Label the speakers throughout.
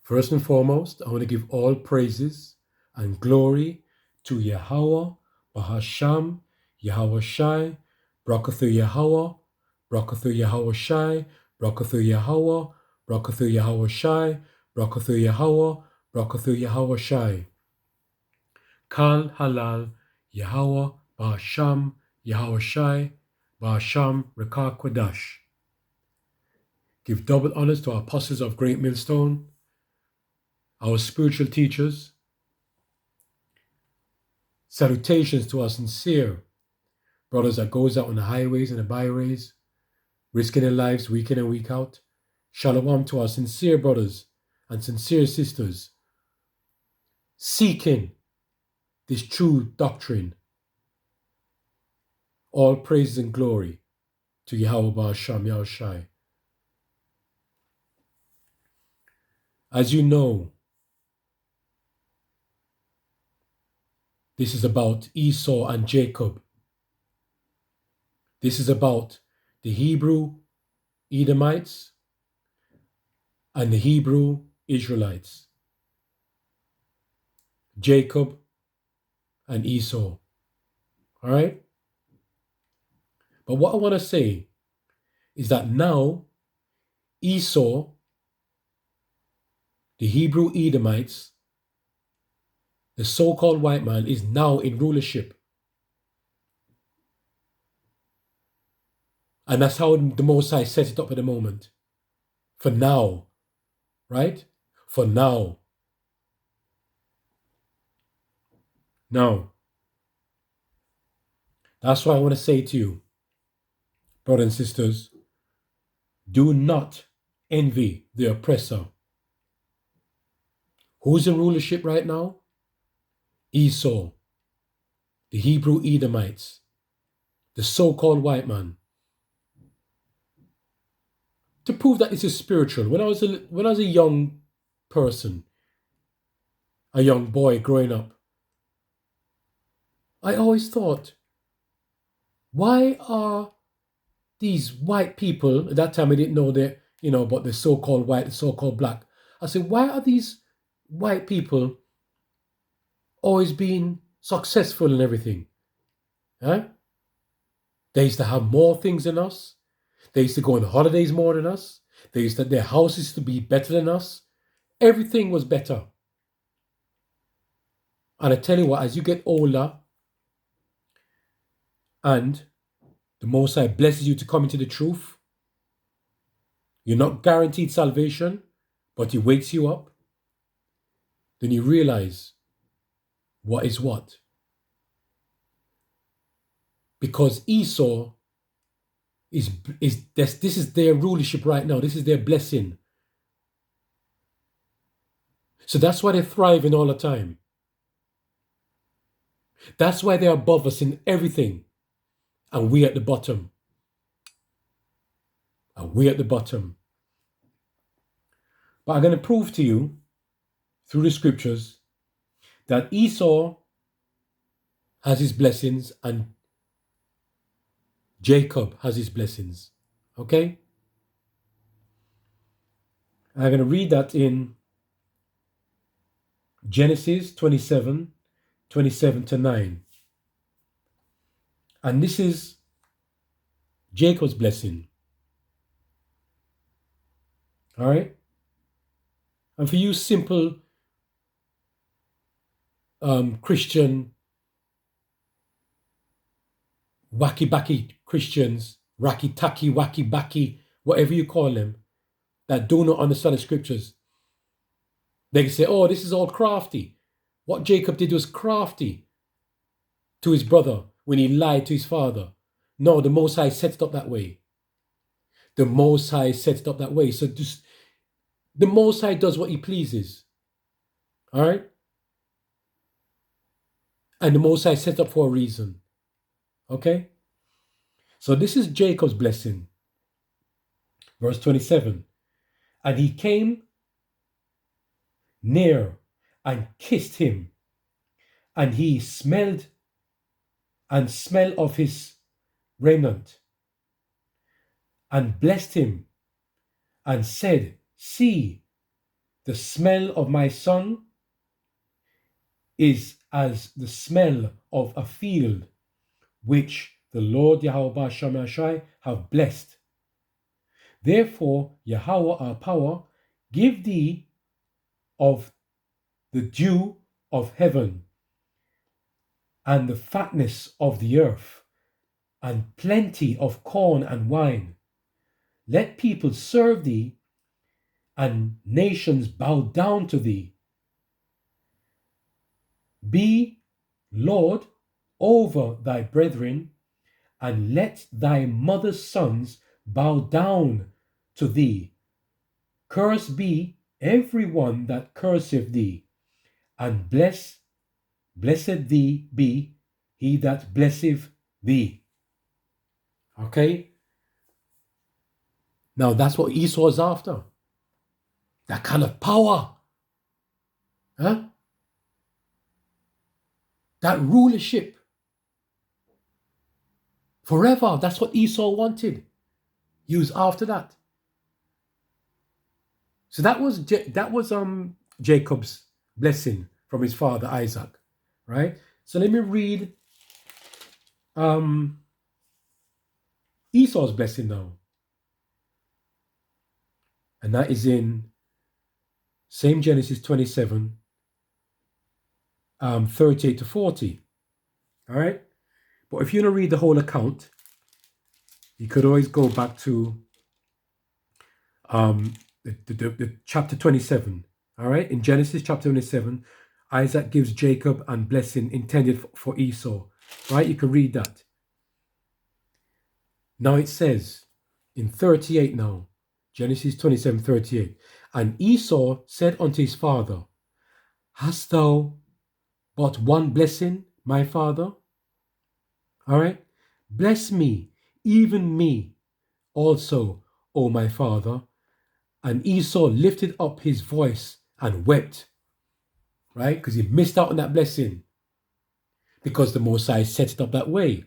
Speaker 1: First and foremost, I want to give all praises and glory to Yahweh, Bahasham, Yahweh Shai, Brakathu Yahweh, Brakathu Yahweh Shai, Brakathu Yahweh, Brakathu Yahweh Shai, Brakathu Yahweh, Brakathu Yahweh Shai. Kal Halal, Yahweh, Bahasham, Yahweh Shai, Bahasham, Rekah Kwadash. Give double honors to our apostles of Great Millstone, our spiritual teachers. Salutations to our sincere brothers that goes out on the highways and the byways, risking their lives week in and week out. Shalom to our sincere brothers and sincere sisters seeking this true doctrine. All praise and glory to Yahweh Ba'asham Yahushai. As you know, this is about Esau and Jacob. This is about the Hebrew Edomites and the Hebrew Israelites. Jacob and Esau. All right? But what I want to say is that now Esau, the Hebrew Edomites, the so-called white man, is now in rulership. And that's how the Most High sets it up at the moment. For now. Right? For now. Now. That's why I want to say to you, brothers and sisters, do not envy the oppressor. Who's in rulership right now? Esau, the Hebrew Edomites, the so-called white man. To prove that this is spiritual, when I was a young person, a young boy growing up, I always thought, why are these white people, at that time I didn't know that, about the so-called white, the so-called black. I said, why are these white people always being successful in everything? Huh? They used to have more things than us. They used to go on holidays more than us. Their houses to be better than us. Everything was better. And I tell you what, as you get older and the Most High blesses you to come into the truth, you're not guaranteed salvation, but He wakes you up, then you realize what is what. Because Esau this is their rulership right now. This is their blessing. So that's why they're thriving all the time. That's why they're above us in everything. And we at the bottom. And we at the bottom. But I'm going to prove to you through the scriptures that Esau has his blessings and Jacob has his blessings. Okay? I'm going to read that in Genesis 27 to 9. And this is Jacob's blessing. All right? And for you simple Christian, wacky-backy Christians, racky-tacky, wacky-backy, whatever you call them, that do not understand the scriptures, they can say, oh, this is all crafty. What Jacob did was crafty to his brother when he lied to his father. No, the Most High set it up that way. The Most High set it up that way. So just, the Most High does what He pleases. All right? And the Most High set up for a reason. Okay? So this is Jacob's blessing. Verse 27. And he came near and kissed him, and he smelled of his raiment, and blessed him, and said, see, The smell of my son is as the smell of a field which the Lord Yahweh Shemashai have blessed. Therefore, Yahweh our power, give thee of the dew of heaven and the fatness of the earth and plenty of corn and wine. Let people serve thee and nations bow down to thee. Be Lord over thy brethren, and let thy mother's sons bow down to thee. Cursed be every one that curseth thee, and blessed thee be he that blesseth thee. Okay? Now that's what Esau is after. That kind of power. Huh? That rulership. Forever. That's what Esau wanted. He was after that. So that was Jacob's blessing from his father Isaac, right? So let me read Esau's blessing now, and that is in same Genesis 27, 38 to 40. All right, but if you want to read the whole account, you could always go back to the chapter 27. All right, in Genesis chapter 27, Isaac gives Jacob and blessing intended for Esau. Right, you can read that. Now it says in 38 now, Genesis 27, 38, and Esau said unto his father, hast thou but one blessing, my father? All right, bless me, even me also, O my father. And Esau lifted up his voice and wept, right? Because he missed out on that blessing because the Most High set it up that way.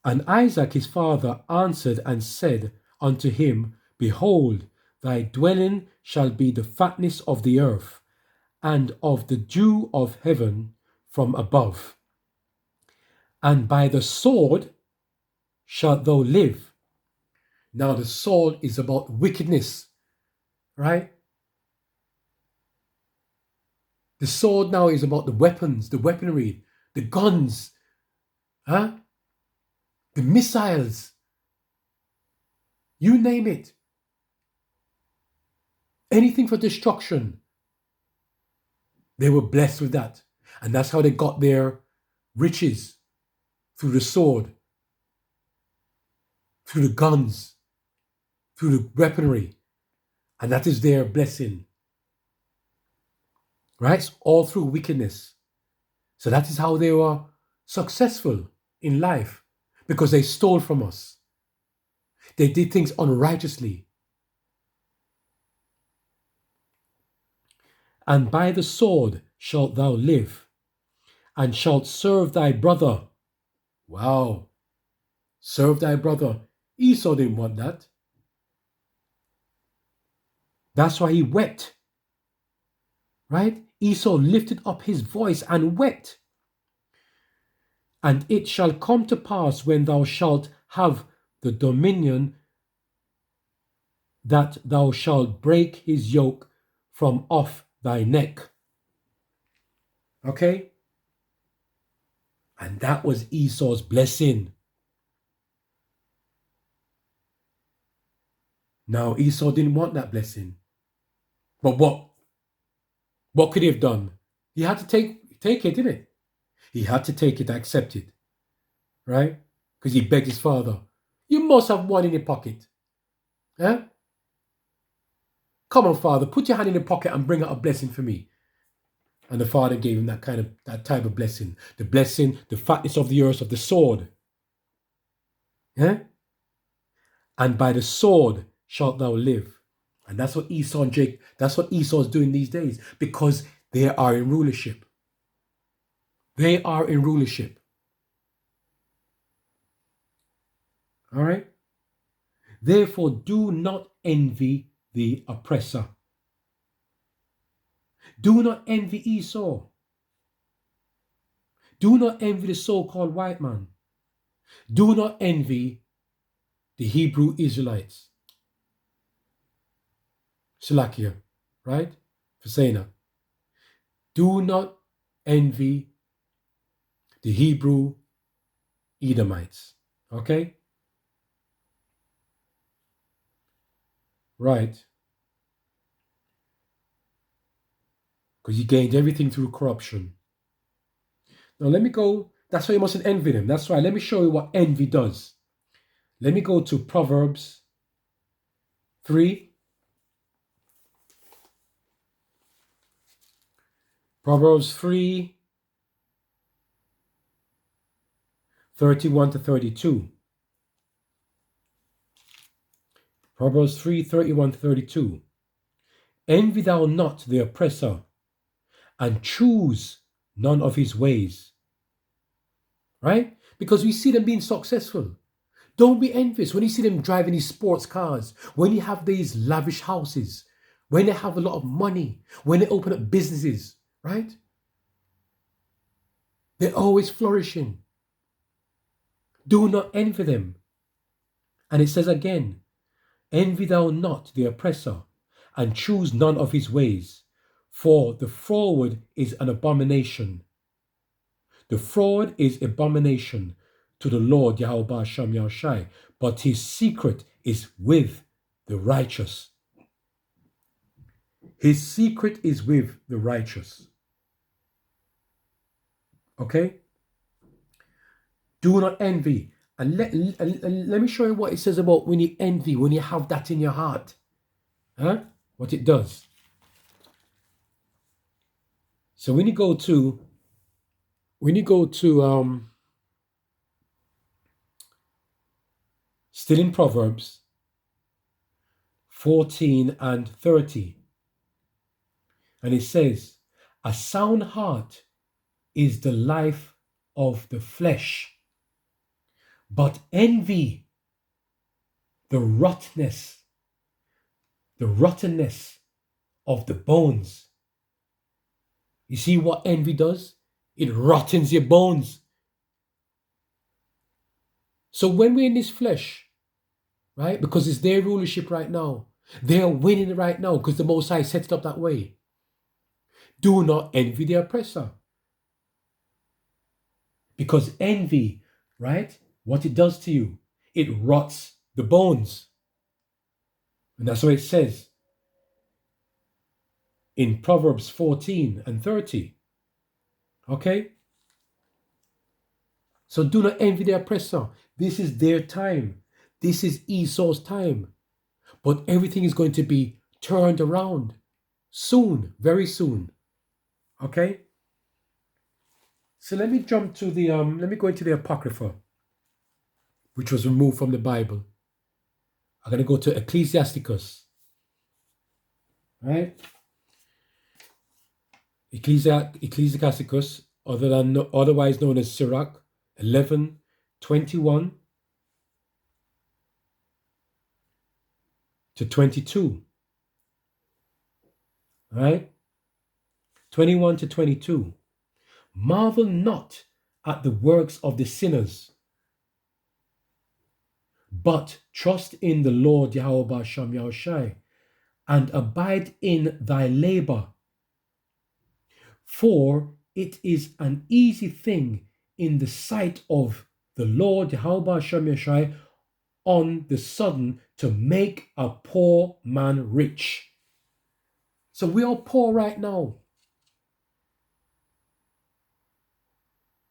Speaker 1: And Isaac his father answered and said unto him, behold, thy dwelling shall be the fatness of the earth, and of the dew of heaven from above. And by the sword shalt thou live. Now the sword is about wickedness, right? The sword now is about the weapons, the weaponry, the guns, huh? The missiles, you name it. Anything for destruction. They were blessed with that. And that's how they got their riches, through the sword, through the guns, through the weaponry. And that is their blessing. Right? It's all through wickedness. So that is how they were successful in life, because they stole from us. They did things unrighteously. And by the sword shalt thou live, and shalt serve thy brother. Wow. Serve thy brother. Esau didn't want that. That's why he wept. Right? Esau lifted up his voice and wept. And it shall come to pass when thou shalt have the dominion that thou shalt break his yoke from off thy neck. Okay? And that was Esau's blessing. Now Esau didn't want that blessing. But what could he have done? He had to take it, didn't it? He had to take it, accept it. Right? Because he begged his father, you must have one in your pocket. Eh? Come on, father, put your hand in your pocket and bring out a blessing for me. And the father gave him that type of blessing. The blessing, the fatness of the earth, of the sword. Yeah? And by the sword shalt thou live. And that's what Esau and Jacob, that's what Esau is doing these days, because they are in rulership. They are in rulership. All right? Therefore, do not envy the oppressor. Do not envy Esau. Do not envy the so-called white man. Do not envy the Hebrew Israelites. Shalakia, right? For saying that. Do not envy the Hebrew Edomites. Okay? Right. Because you gained everything through corruption. Now let me go. That's why you mustn't envy them. That's right. Let me show you what envy does. Let me go to Proverbs 3. Proverbs 3, 31 to 32. Proverbs 3, 31 to 32. Envy thou not the oppressor, and choose none of his ways. Right? Because we see them being successful. Don't be envious when you see them driving these sports cars, when you have these lavish houses, when they have a lot of money, when they open up businesses, right? They're always flourishing. Do not envy them. And it says again, envy thou not the oppressor, and choose none of his ways, for the froward is an abomination. The fraud is abomination to the Lord Yahweh Shem Yahushai, but his secret is with the righteous. His secret is with the righteous. Okay? Do not envy. And let me show you what it says about when you envy, when you have that in your heart. Huh? What it does. So when you go to still in Proverbs 14 and 30, and it says, a sound heart is the life of the flesh, but envy, the rottenness of the bones. You see what envy does? It rottens your bones. So when we're in this flesh, right, because it's their rulership right now, they are winning right now because the Most High set it up that way. Do not envy the oppressor. Because envy, right, what it does to you, it rots the bones. And that's what it says in Proverbs 14 and 30. Okay? So do not envy the oppressor. This is their time. This is Esau's time. But everything is going to be turned around soon, very soon. Okay? So let me jump to the, let me go into the Apocrypha, which was removed from the Bible. I'm going to go to Ecclesiasticus. Right? Ecclesiasticus, otherwise known as Sirach, 11:21 to 22. Right? 21 to 22. Marvel not at the works of the sinners, but trust in the Lord Yahweh Shem Yahushai, and abide in thy labor. For it is an easy thing in the sight of the Lord Yahweh Shem Yahushai on the sudden to make a poor man rich. So we are poor right now.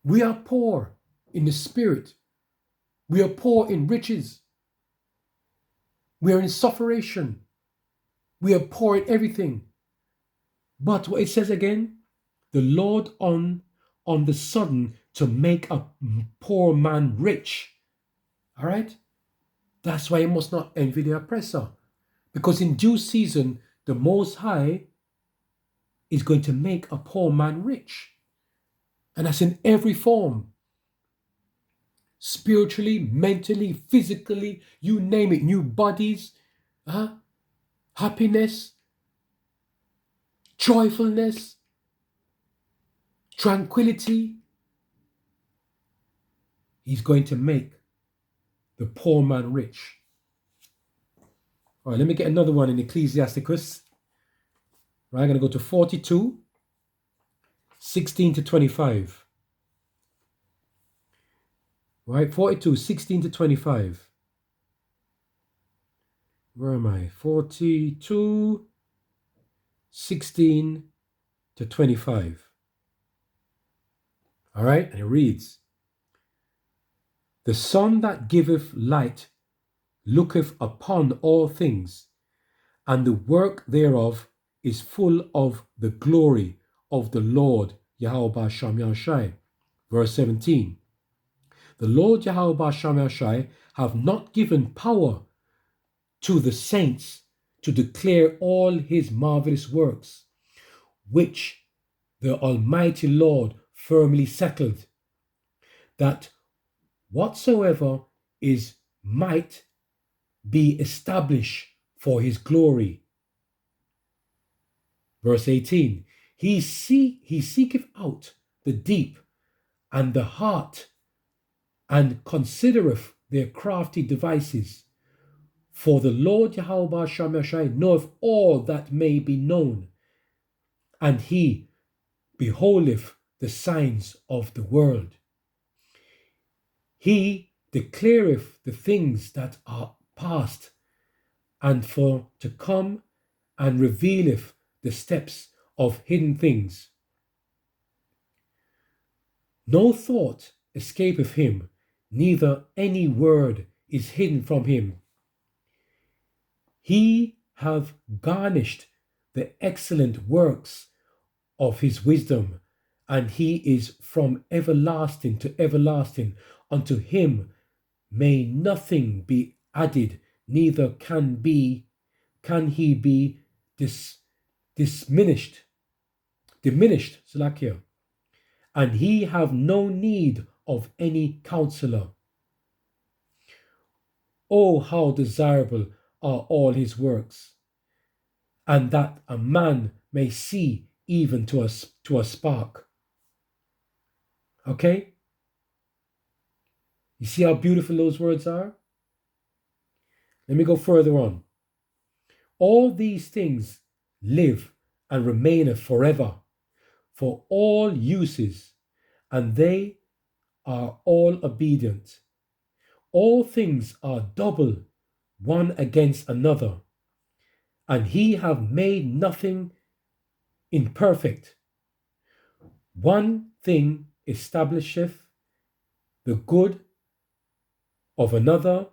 Speaker 1: We are poor in the spirit. We are poor in riches. We are in suffering. We are poor in everything. But what it says again, the Lord on the sudden to make a poor man rich. All right? That's why you must not envy the oppressor. Because in due season, the Most High is going to make a poor man rich. And that's in every form. spiritually, mentally, physically, you name it, new bodies, happiness, joyfulness, tranquility. He's going to make the poor man rich. All right, let me get another one in Ecclesiasticus. Right, I'm going to go to 42, 16 to 25. Right, 42, 16 to 25. Where am I? 42, 16 to 25. All right, and it reads, "The sun that giveth light looketh upon all things, and the work thereof is full of the glory of the Lord Yahweh Ba'Sham Yahushai." Verse 17, "The Lord Yahweh Ba'Sham Yahushai have not given power to the saints to declare all his marvelous works, which the Almighty Lord firmly settled, that whatsoever is might be established for his glory." Verse 18, he seeketh out the deep and the heart, and considereth their crafty devices. For the Lord Yahweh Ba'Sham Yahushai knoweth all that may be known, and he beholdeth the signs of the world. He declareth the things that are past and for to come, and revealeth the steps of hidden things. No thought escapeth him, neither any word is hidden from him. He hath garnished the excellent works of his wisdom, and he is from everlasting to everlasting. Unto him may nothing be added, neither can he be diminished. Salakia. And he have no need of any counselor. Oh, how desirable are all his works, and that a man may see even to a spark. Okay? You see how beautiful those words are? Let me go further on. All these things live and remaineth forever, for all uses, and they are all obedient. All things are double one against another, and he have made nothing imperfect. One thing establisheth the good of another,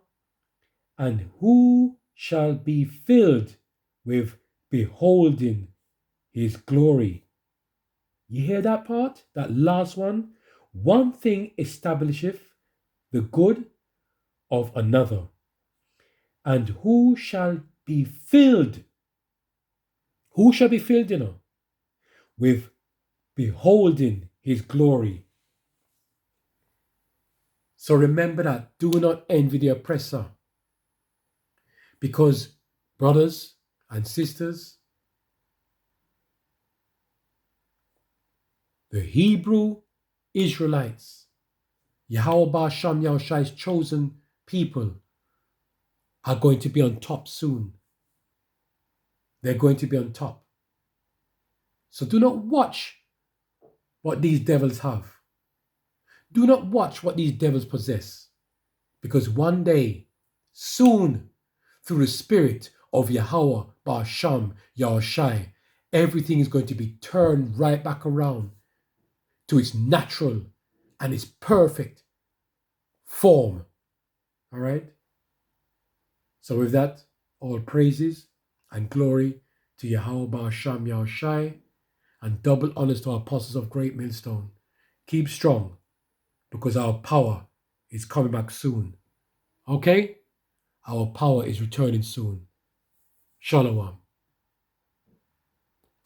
Speaker 1: and who shall be filled with beholding his glory? You hear that part? That last one? One thing establisheth the good of another, and who shall be filled? Who shall be filled, with beholding his glory? So remember that. Do not envy the oppressor. Because, brothers and sisters, the Hebrew Israelites, Yahweh Ba'Sham Yahushai's chosen people, are going to be on top soon. They're going to be on top. So do not watch what these devils have. Do not watch what these devils possess. Because one day, soon, through the spirit of Yahweh Ba'Sham Yahushai, everything is going to be turned right back around to its natural and its perfect form. All right? So with that, all praises and glory to Yahweh Ba'Sham Yahushai, and double honors to our apostles of Great Millstone. Keep strong, because our power is coming back soon. Okay? Our power is returning soon. Shalom.